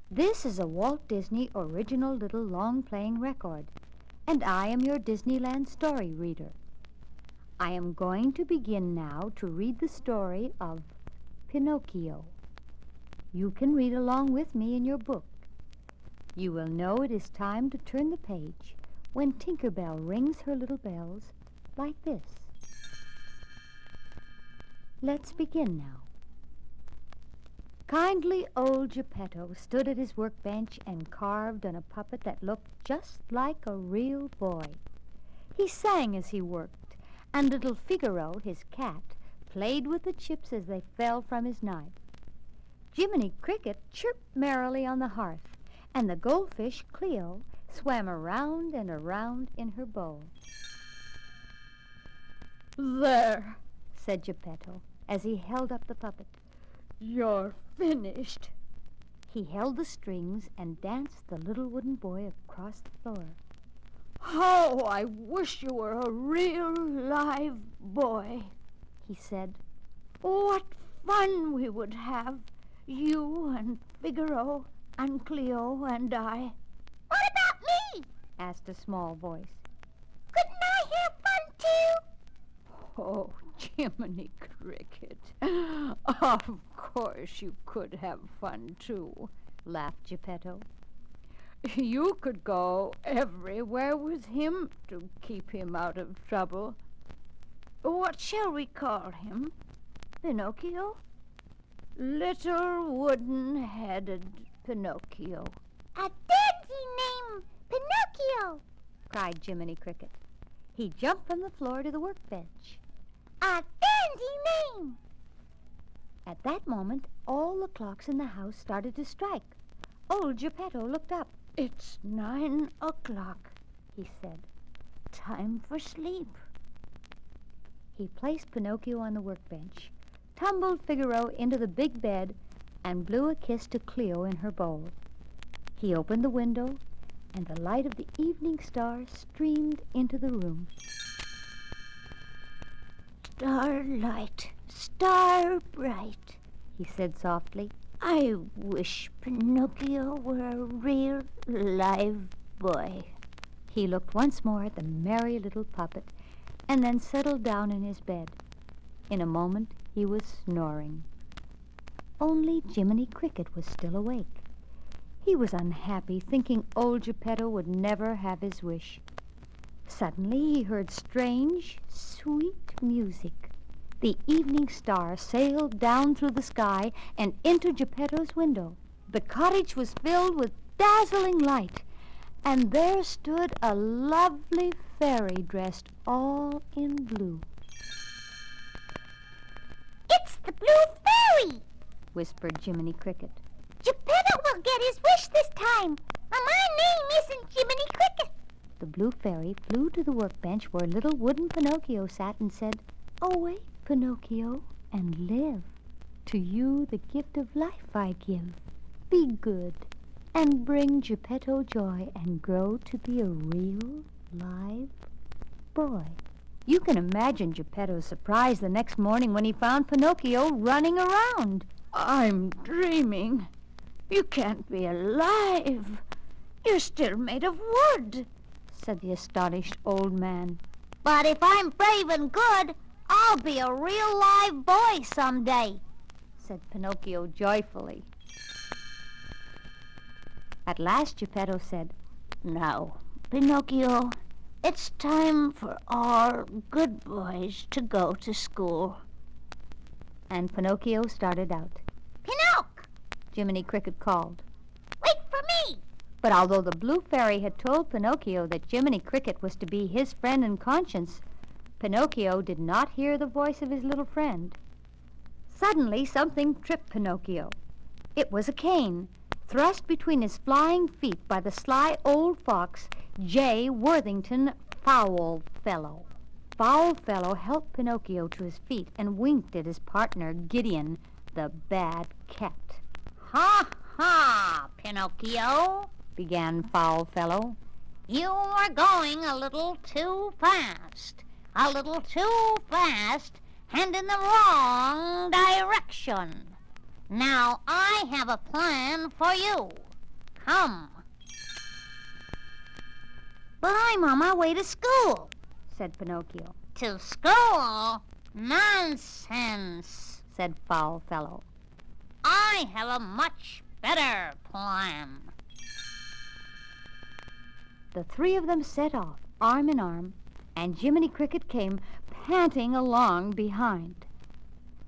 This is a Walt Disney original little long-playing record, and I am your Disneyland story reader. I am going to begin now to read the story of Pinocchio. You can read along with me in your book. You will know it is time to turn the page when Tinker Bell rings her little bells like this. Let's begin now. Kindly old Geppetto stood at his workbench and carved on a puppet that looked just like a real boy. He sang as he worked, and little Figaro, his cat, played with the chips as they fell from his knife. Jiminy Cricket chirped merrily on the hearth, and the goldfish Cleo swam around and around in her bowl. "There," said Geppetto, as he held up the puppet. "You're finished." He held the strings and danced the little wooden boy across the floor. "How I wish you were a real live boy," he said. "What fun we would have, you and Figaro and Cleo and I." "What about me?" asked a small voice. "Couldn't I have fun too?" "Oh, Jiminy Cricket, of course you could have fun too," laughed Geppetto. "You could go everywhere with him to keep him out of trouble. What shall we call him? Pinocchio? Little wooden-headed Pinocchio." "A dandy name, Pinocchio!" cried Jiminy Cricket. He jumped from the floor to the workbench. "A dandy name!" At that moment, all the clocks in the house started to strike. Old Geppetto looked up. "It's 9 o'clock," he said. "Time for sleep." He placed Pinocchio on the workbench, tumbled Figaro into the big bed, and blew a kiss to Cleo in her bowl. He opened the window, and the light of the evening star streamed into the room. "Starlight, star bright," he said softly. "I wish Pinocchio were a real live boy." He looked once more at the merry little puppet and then settled down in his bed. In a moment he was snoring. Only Jiminy Cricket was still awake. He was unhappy, thinking old Geppetto would never have his wish. Suddenly he heard strange, sweet music. The evening star sailed down through the sky and into Geppetto's window. The cottage was filled with dazzling light, and there stood a lovely fairy dressed all in blue. "It's the Blue Fairy!" whispered Jiminy Cricket. "Geppetto will get his wish this time. My name isn't Jiminy Cricket." The blue fairy flew to the workbench where little wooden Pinocchio sat and said, "Awake, Pinocchio, and live. To you the gift of life I give. Be good, and bring Geppetto joy, and grow to be a real, live boy." You can imagine Geppetto's surprise the next morning when he found Pinocchio running around. "I'm dreaming. You can't be alive. You're still made of wood," said the astonished old man. "But if I'm brave and good, I'll be a real live boy someday," said Pinocchio joyfully. At last Geppetto said, "Now, Pinocchio, it's time for all good boys to go to school." And Pinocchio started out. "Pinocchio, Jiminy Cricket called. wait for me!" But although the blue fairy had told Pinocchio that Jiminy Cricket was to be his friend and conscience, Pinocchio did not hear the voice of his little friend. Suddenly something tripped Pinocchio. It was a cane, thrust between his flying feet by the sly old fox, J. Worthington Foulfellow. Foulfellow helped Pinocchio to his feet and winked at his partner, Gideon, the bad cat. "Ha ha, Pinocchio," began Foulfellow. "you are going a little too fast. A little too fast and in the wrong direction. Now I have a plan for you. come. But I'm on my way to school. said Pinocchio. To school? Nonsense, said Foul Fellow. I have a much better plan. The three of them set off, arm in arm, and Jiminy Cricket came panting along behind.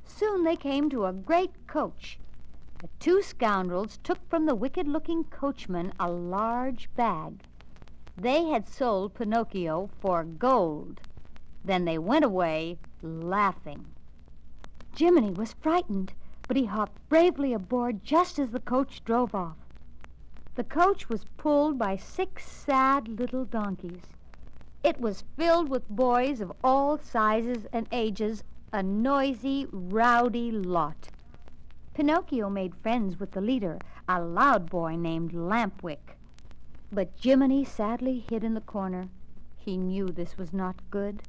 Soon they came to a great coach. The two scoundrels took from the wicked-looking coachman a large bag. They had sold Pinocchio for gold. Then they went away, laughing. Jiminy was frightened, but he hopped bravely aboard just as the coach drove off. The coach was pulled by 6 sad little donkeys. It was filled with boys of all sizes and ages, a noisy, rowdy lot. Pinocchio made friends with the leader, a loud boy named Lampwick. But Jiminy sadly hid in the corner. He knew this was not good.